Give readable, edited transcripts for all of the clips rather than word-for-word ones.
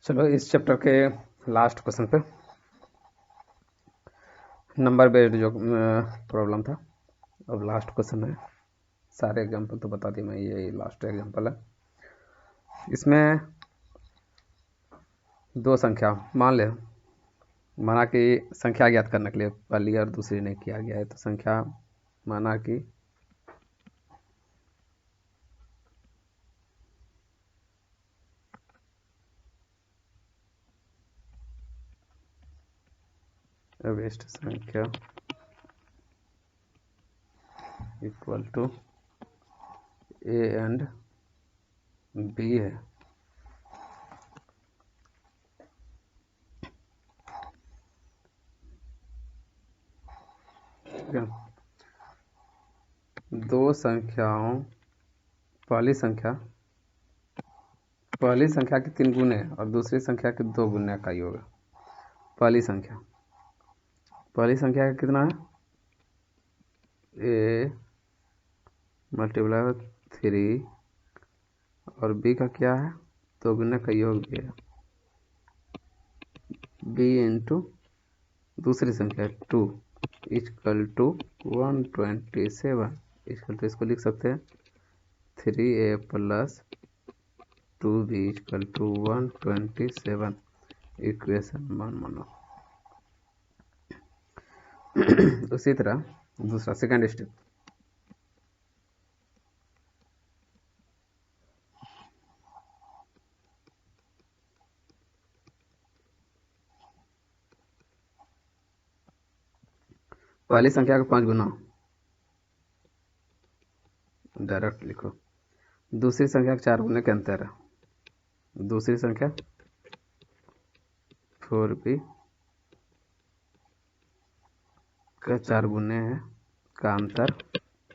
चलो इस चैप्टर के लास्ट क्वेश्चन पे नंबर बेस्ड जो प्रॉब्लम था, अब लास्ट क्वेश्चन है। सारे एग्जांपल तो बता दी मैं, ये लास्ट एग्जांपल है। इसमें दो संख्या माना कि संख्या ज्ञात करने के लिए पहली और दूसरी नहीं किया गया है, तो संख्या माना कि बेस्ट संख्या equal to A and B है। दो संख्याओं पहली संख्या के 3 गुने और दूसरी संख्या के 2 गुने का योग। पहली संख्या का कितना है, ए मल्टीप्लाई 3 और बी का क्या है, 2 गुने का योग भी है। बी इंटू दूसरी संख्या 2 इक्वल टू 127 इक्वल टू, इसको लिख सकते हैं 3a plus 2b equal to 127 equation 1 मानो। उसी तरह दूसरा सेकंड स्टेप, पहली संख्या का 5 गुना डायरेक्ट लिखो, दूसरी संख्या के 4 गुने के अंतर है, दूसरी संख्या 4b का 4 गुने है का अंतर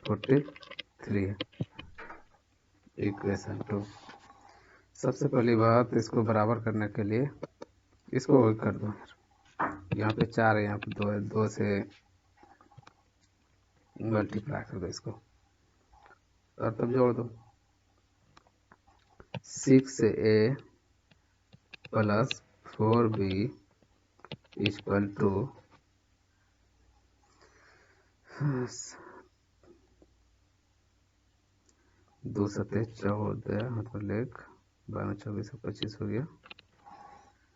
43 है इक्वेशन 2। सबसे पहली बात, इसको बराबर करने के लिए इसको कर दो, यहाँ पे 4 है, यहाँ पे 2 है, 2 से मल्टीप्लाई कर दो इसको और तब जोड़ दो। 6a plus 4b equal to 2 सत्ते 14 मतलब 1 12 24 25 हो गया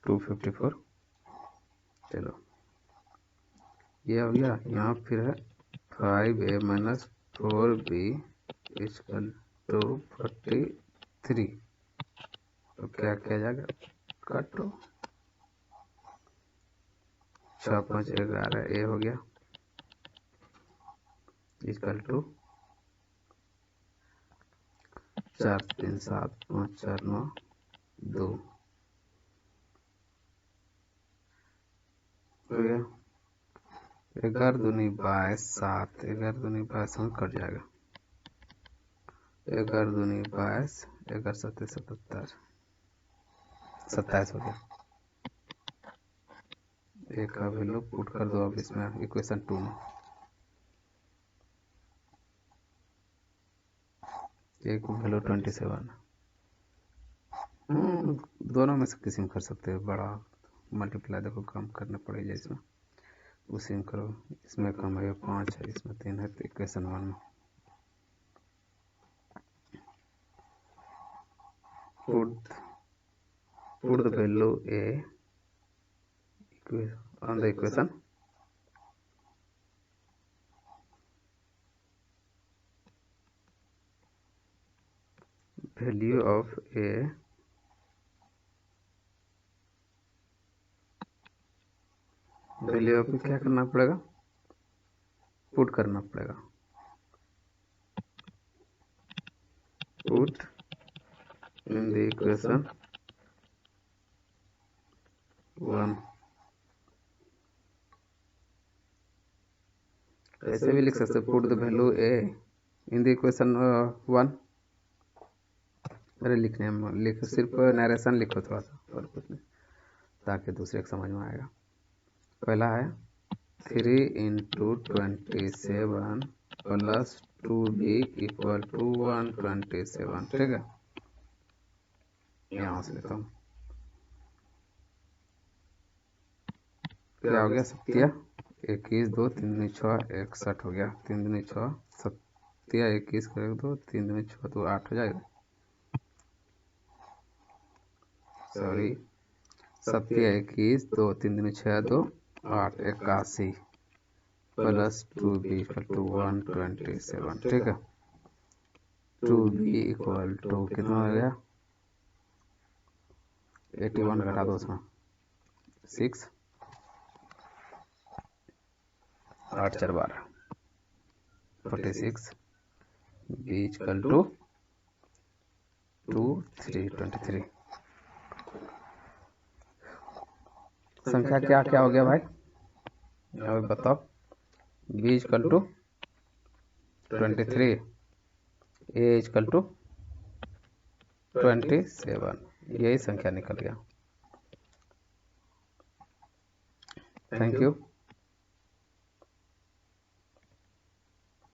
254। चलो ये हो गया। यहाँ फिर है 5a minus 4b equal to 43। तो क्या किया जाएगा, काटो, 6 5 11 ए हो गया इक्वल टू 4 3 7 5 4 9 2 हो गया। 11 दूनी 22 7 11 दूनी 22 में कट जाएगा, 11 दूनी 22 11 सत्ते 77 27 हो गया। एक का वैल्यू पुट कर दो अब इसमें इक्वेशन 2 में, एक वैल्यू 27। दोनों में से किसी में कर सकते हो, बड़ा मल्टीप्लाई देखो कम करना पड़ेगा इसमें, उसी में करो। इसमें कम है 5 है, इसमें 3 है, तो इक्वेशन 1 में put the value a on the equation value of a value of क्या करना पड़ेगा, पुट करना पड़ेगा, पुट इन द इक्वेशन 1। ऐसे भी लिख सकते, put the value A in the equation 1। अरे लिखने में लिखो, सिर्फ नरेशन लिखो थोड़ा सा और कुछ नहीं, ताकि दूसरे को समझ में आएगा। पहला है 3 into 27 plus 2b equal to 127, ठीक है। यहाँ से लिखता हूँ क्या हो गया 7 21 2 3 दूनी 6 61 हो गया। 3 दूनी 6 7 21 कर 2 3 दूनी 6 तो 8 हो जाएगा। सॉरी 7 21 2 3 दूनी 6 2 8 81 प्लस 2b इक्वल टू 127। ठीक है 2b इक्वल टू कितना हो गया 81 घटा दो उसमें 6 8 4 12 46 b इक्वल टू 2 3 23। संख्या क्या क्या हो गया भाई अब बताओ। b equal to 23 a equal to 27 यही संख्या निकल गया। Thank you.